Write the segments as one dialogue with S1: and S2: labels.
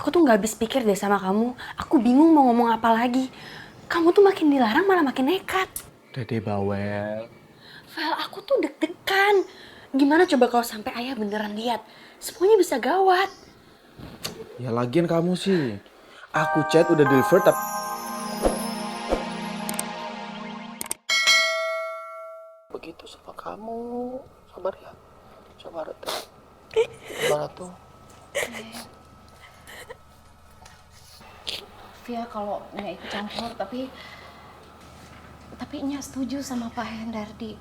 S1: Aku tuh gak habis pikir deh sama kamu. Aku bingung mau ngomong apa lagi. Kamu tuh makin dilarang malah makin nekat.
S2: Dede bawel.
S1: Vel, aku tuh deg-degan. Gimana coba kalau sampai ayah beneran lihat? Semuanya bisa gawat.
S2: Ya lagian kamu sih. Aku chat udah deliver tapi... Begitu sama kamu. Sabar ya. Sabar tuh. Sabar tuh.
S3: Via kalau nggak ikut campur, tapi Nya setuju sama Pak Hendardi.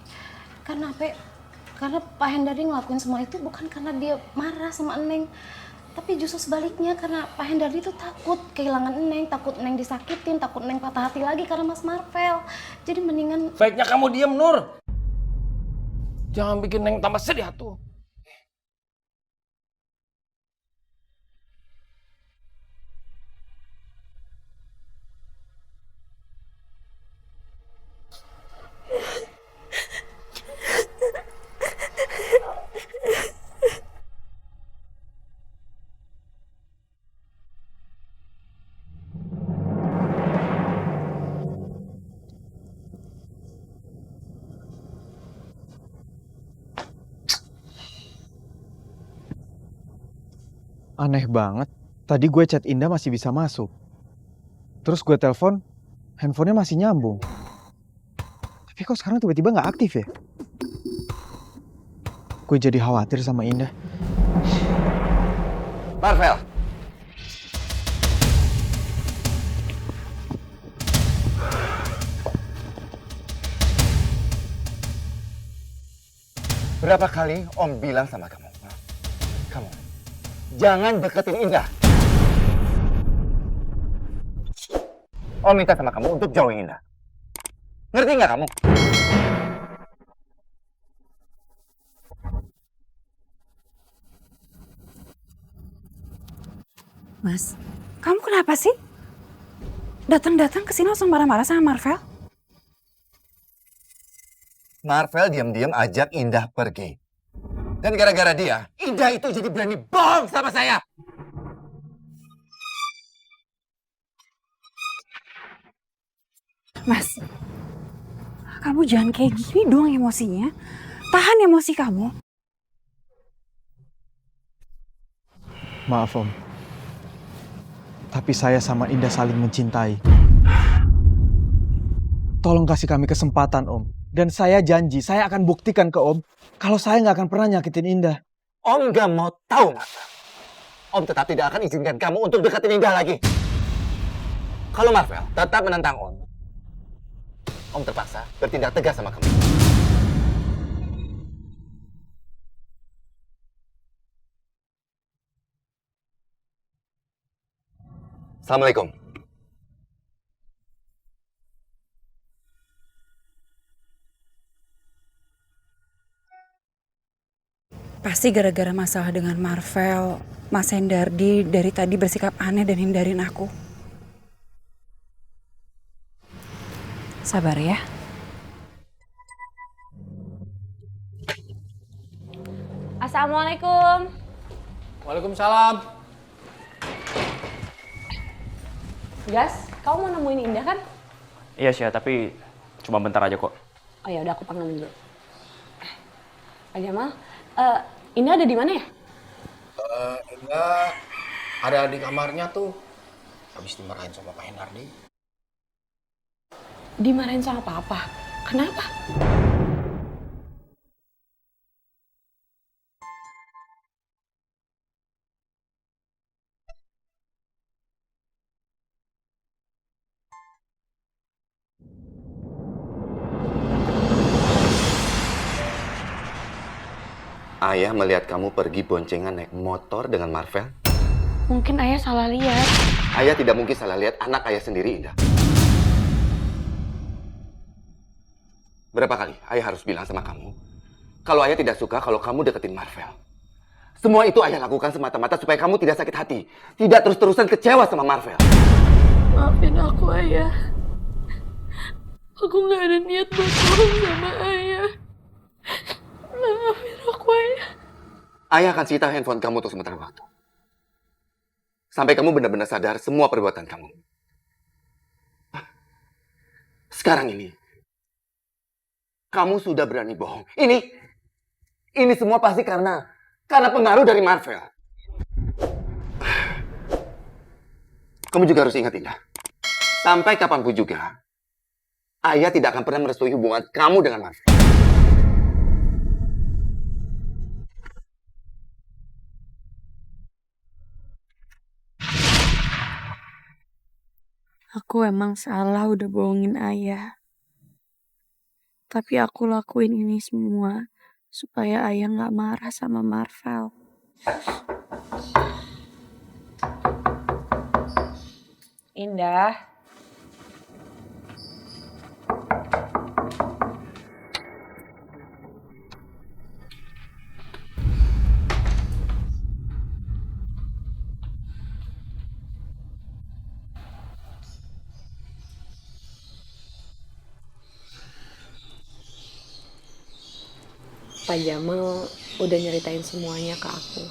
S3: Karena apa? Karena Pak Hendardi ngelakuin semua itu bukan karena dia marah sama Eneng, tapi justru sebaliknya karena Pak Hendardi itu takut kehilangan Eneng, takut Eneng disakitin, takut Eneng patah hati lagi karena Mas Marvel. Jadi mendingan...
S4: Baiknya kamu diem, Nur. Jangan bikin Neng tambah sedih tuh.
S2: Aneh banget. Tadi gue chat Indah masih bisa masuk. Terus gue telepon, handphonenya masih nyambung. Tapi kok sekarang tiba-tiba gak aktif ya? Gue jadi khawatir sama Indah.
S4: Marvel. Berapa kali Om bilang sama kamu? Kamu jangan deketin Indah. Om minta sama kamu untuk jauhin Indah. Ngerti nggak kamu?
S1: Mas, kamu kenapa sih? Datang-datang ke sini langsung marah-marah sama Marvel?
S4: Marvel diam-diam ajak Indah pergi. Dan gara-gara dia, Indah itu jadi berani bohong sama saya.
S1: Mas, kamu jangan kayak gini dong emosinya. Tahan emosi kamu.
S2: Maaf Om. Tapi saya sama Indah saling mencintai. Tolong kasih kami kesempatan Om. Dan saya janji, saya akan buktikan ke Om kalau saya nggak akan pernah nyakitin Indah.
S4: Om gak mau tahu, Marvel. Om tetap tidak akan izinkan kamu untuk deketin Indah lagi. Kalau Marvel tetap menentang Om terpaksa bertindak tegas sama kamu. Assalamualaikum.
S1: Pasti gara-gara masalah dengan Marvel, Mas Hendardi dari tadi bersikap aneh dan hindarin aku. Sabar ya. Assalamualaikum.
S5: Waalaikumsalam.
S1: Gas, kamu mau nemuin Indah kan?
S5: Iya sih, tapi cuma bentar aja kok.
S1: Oh ya udah aku panggil dulu. Pak Jamal, Indah ada di mana ya?
S6: Indah ada di kamarnya tuh. Habis dimarahin sama Pak Hendardi.
S1: Dimarahin sama papa. Kenapa?
S4: Ayah melihat kamu pergi boncengan naik motor dengan Marvel.
S1: Mungkin ayah salah lihat.
S4: Ayah tidak mungkin salah lihat anak ayah sendiri, Indah. Berapa kali ayah harus bilang sama kamu, kalau ayah tidak suka kalau kamu deketin Marvel. Semua itu ayah lakukan semata-mata supaya kamu tidak sakit hati. Tidak terus-terusan kecewa sama Marvel.
S1: Maafin aku, ayah. Aku gak ada niat buat bohong sama ayah. Maafin aku, ayah.
S4: Ayah akan sita handphone kamu untuk sementara waktu. Sampai kamu benar-benar sadar semua perbuatan kamu. Sekarang ini, kamu sudah berani bohong. Ini semua pasti karena pengaruh dari Marvel. Kamu juga harus ingat, Indah. Sampai kapanpun juga, ayah tidak akan pernah merestui hubungan kamu dengan Marvel.
S7: Aku emang salah udah bohongin ayah. Tapi aku lakuin ini semua supaya ayah gak marah sama Marvel.
S1: Indah.
S8: Pak Jamal udah nyeritain semuanya ke aku.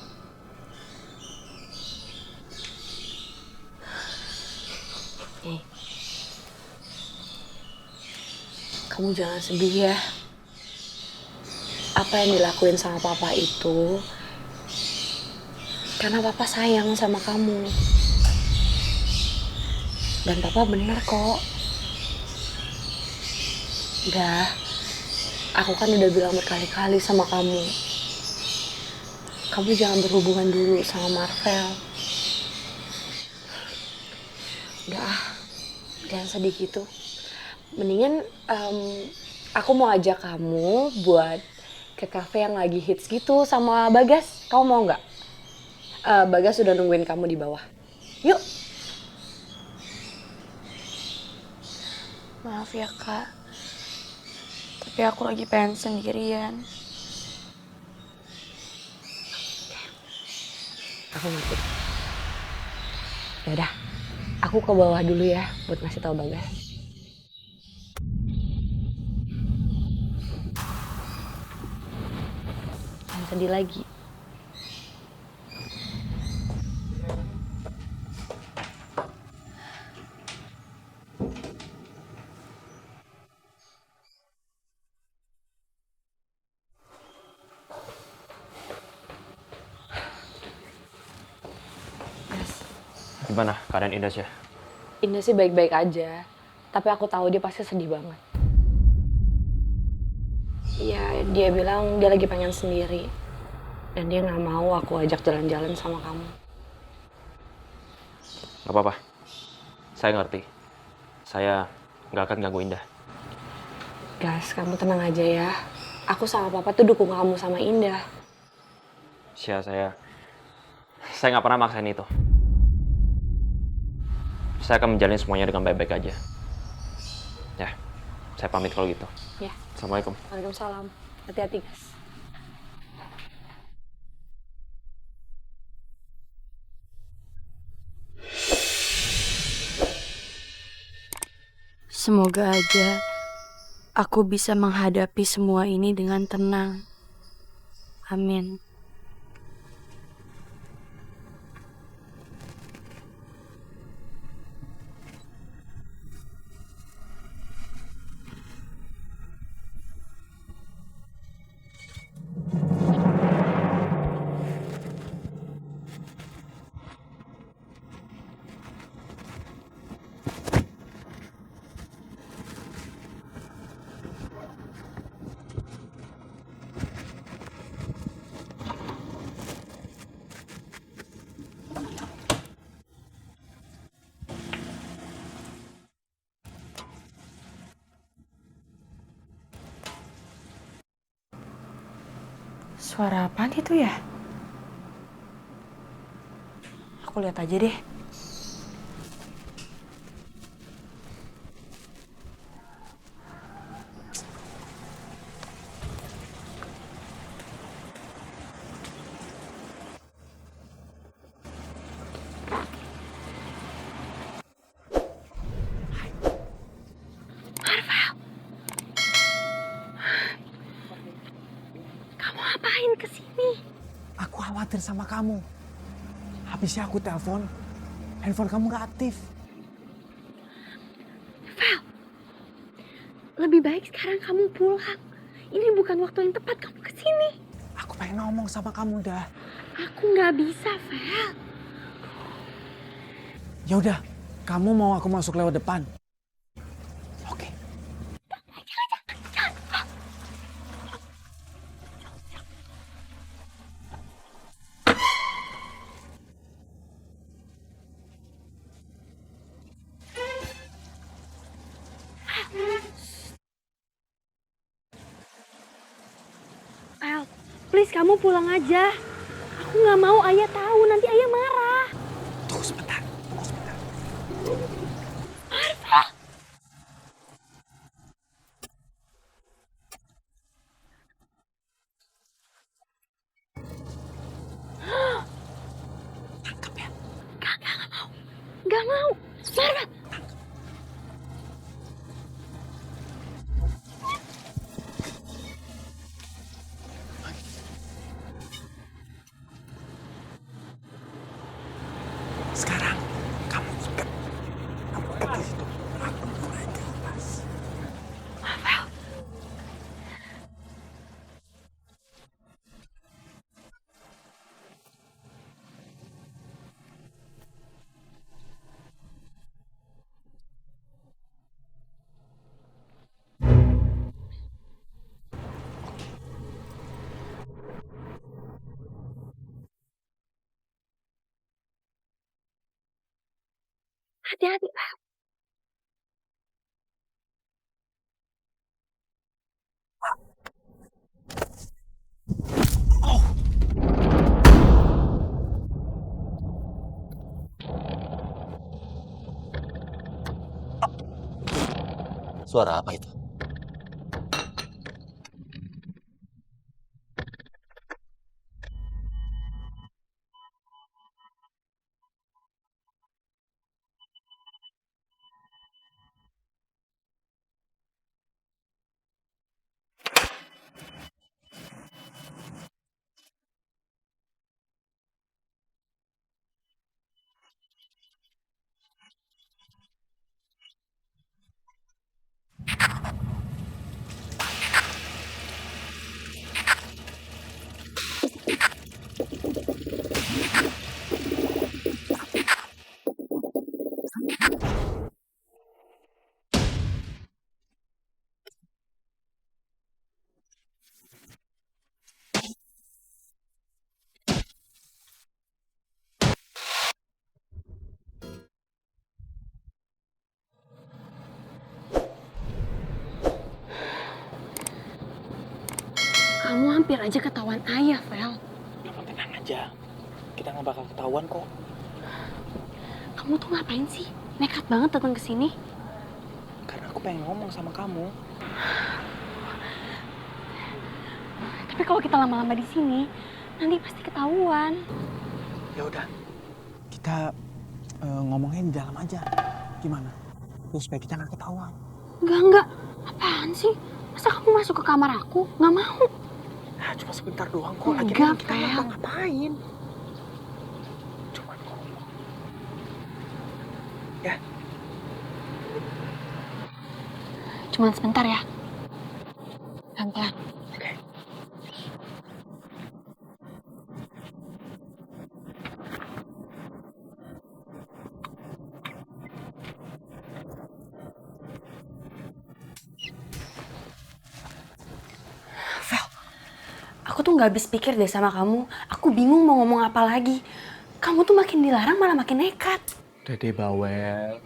S8: Kamu jangan sedih ya. Apa yang dilakuin sama papa itu karena papa sayang sama kamu. Dan papa bener kok. Udah, aku kan udah bilang berkali-kali sama kamu. Kamu jangan berhubungan dulu sama Marvel. Udah, jangan sedih gitu. Mendingan aku mau ajak kamu buat ke cafe yang lagi hits gitu sama Bagas. Kamu mau nggak? Bagas udah nungguin kamu di bawah. Yuk.
S7: Maaf ya kak. Tapi aku lagi pengen sendirian.
S8: Aku ngerti. Yaudah, aku ke bawah dulu ya buat ngasih tahu Bagas. Jangan sedih lagi.
S5: Gimana keadaan Indah sih?
S8: Indah sih baik-baik aja, tapi aku tahu dia pasti sedih banget. Iya, dia bilang dia lagi pengen sendiri. Dan dia gak mau aku ajak jalan-jalan sama kamu.
S5: Gak apa-apa. Saya ngerti. Saya gak akan ganggu Indah.
S8: Gas, kamu tenang aja ya. Aku sama papa tuh dukung kamu sama Indah.
S5: Saya gak pernah maksain itu. Saya akan menjalani semuanya dengan baik-baik aja. Ya, saya pamit kalau gitu.
S8: Ya.
S5: Assalamualaikum.
S8: Waalaikumsalam. Hati-hati, Gas.
S7: Semoga aja aku bisa menghadapi semua ini dengan tenang. Amin.
S1: Suara apaan itu ya? Aku lihat aja deh.
S2: Aku khawatir sama kamu. Habisnya aku telepon, Handphone kamu gak aktif.
S7: Vel, lebih baik sekarang kamu pulang. Ini bukan waktu yang tepat kamu kesini.
S2: Aku pengen ngomong sama kamu dah.
S7: Aku nggak bisa, Vel.
S2: Ya udah, kamu mau aku masuk lewat depan? Oke.
S7: El, please kamu pulang aja. Aku nggak mau ayah tahu, nanti ayah marah.
S2: Tunggu sebentar.
S7: Nggak mau. Marah.
S2: Sekarang kamu ikat. Kamu ikat di situ. Aku naik ke atas.
S7: Hati-hati, El.
S4: Suara apa itu?
S7: Kamu hampir aja ketahuan ayah, Vel.
S2: Kamu tenang aja. Kita nggak bakal ketahuan kok.
S7: Kamu tuh ngapain sih? Nekat banget datang ke sini.
S2: Karena aku pengen ngomong sama kamu.
S7: Tapi kalau kita lama-lama di sini, nanti pasti ketahuan.
S2: Ya udah, kita ngomongnya di dalam aja. Gimana? Terus supaya kita nggak ketahuan.
S7: Enggak. Apaan sih? Masa kamu masuk ke kamar aku? Nggak mau.
S2: Nah, cuma sebentar doang kok. Lagi
S7: Enggak,
S2: kita
S7: Vel.
S2: ngapain? Cuma ngomong. Ya.
S7: Cuman sebentar ya. Pelan-pelan.
S2: Oke.
S8: Aku tuh nggak habis pikir deh sama kamu. Aku bingung mau ngomong apa lagi. Kamu tuh makin dilarang malah makin nekat.
S2: Dede bawel.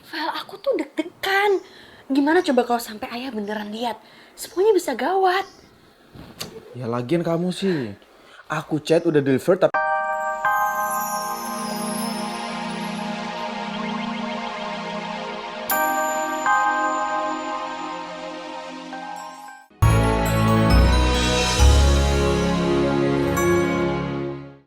S8: Vel, aku tuh deg-degan. Gimana coba kalau sampai ayah beneran lihat? Semuanya bisa gawat.
S2: Ya lagian kamu sih. Aku chat udah deliver tapi